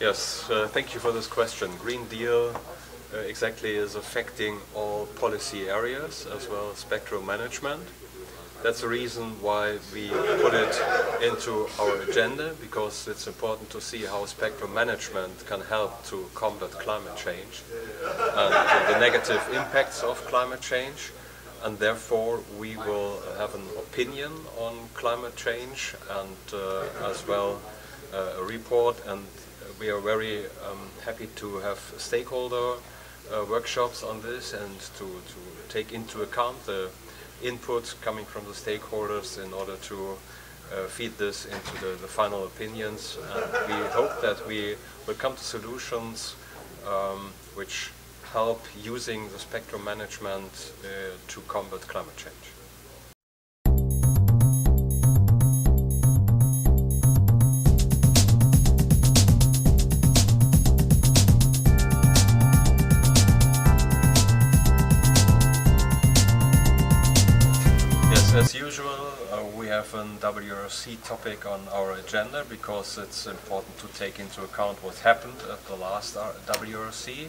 Yes, thank you for this question. Green Deal exactly is affecting all policy areas as well as spectrum management. That's the reason why we put it into our agenda, because it's important to see how spectrum management can help to combat climate change and the negative impacts of climate change. And therefore we will have an opinion on climate change and as well a report, and we are very happy to have stakeholder workshops on this and to take into account the input coming from the stakeholders in order to feed this into the final opinions. And we hope that we will come to solutions which help using the spectrum management to combat climate change. As usual, we have an WRC topic on our agenda because it's important to take into account what happened at the last WRC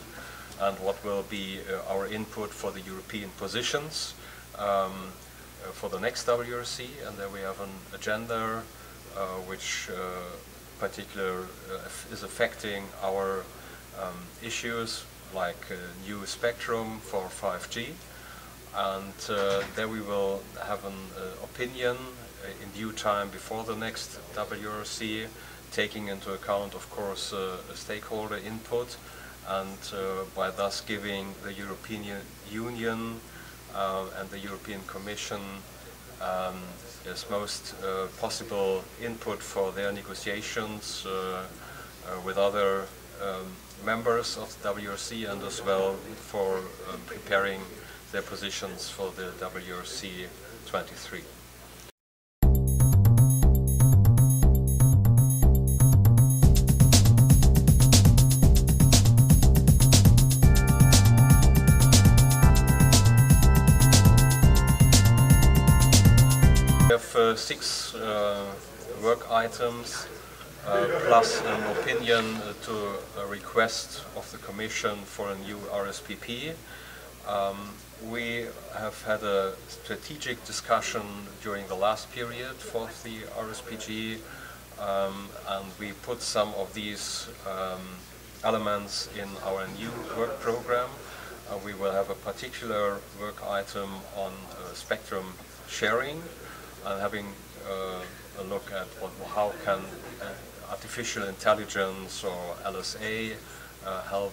and what will be our input for the European positions for the next WRC. And then we have an agenda which particularly is affecting our issues like new spectrum for 5G. And there we will have an opinion in due time before the next WRC, taking into account, of course, stakeholder input, and by thus giving the European Union and the European Commission as most possible input for their negotiations with other members of the WRC, and as well for preparing their positions for the WRC 23. We have 6 work items plus an opinion to a request of the Commission for a new RSPP. We have had a strategic discussion during the last period for the RSPG, and we put some of these elements in our new work program. We will have a particular work item on spectrum sharing and having a look at how can artificial intelligence or LSA help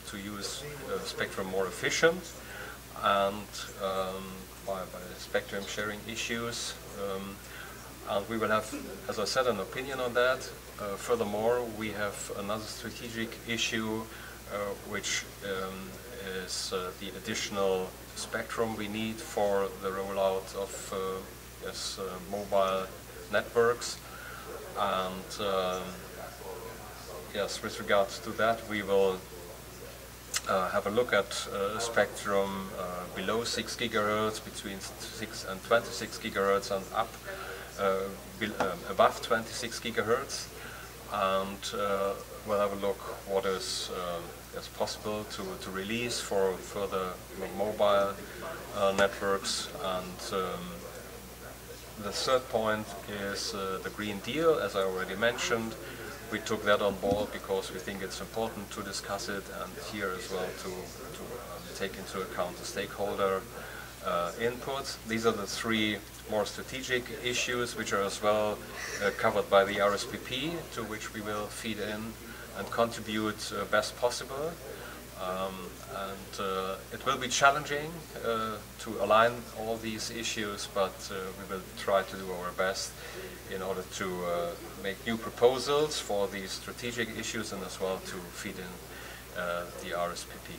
to use spectrum more efficient, and by spectrum sharing issues. And we will have, as I said, an opinion on that. Furthermore, we have another strategic issue which is the additional spectrum we need for the rollout of mobile networks. And yes, with regards to that, we will have a look at spectrum below 6 GHz, between 6 and 26 GHz, and up above 26 GHz. And we'll have a look what is possible to release for further mobile networks. And the third point is the Green Deal, as I already mentioned. We took that on board because we think it's important to discuss it, and here as well to take into account the stakeholder input. These are the 3 more strategic issues which are as well covered by the RSPP, to which we will feed in and contribute best possible. And it will be challenging to align all these issues, but we will try to do our best in order to make new proposals for these strategic issues and as well to feed in the RSPP.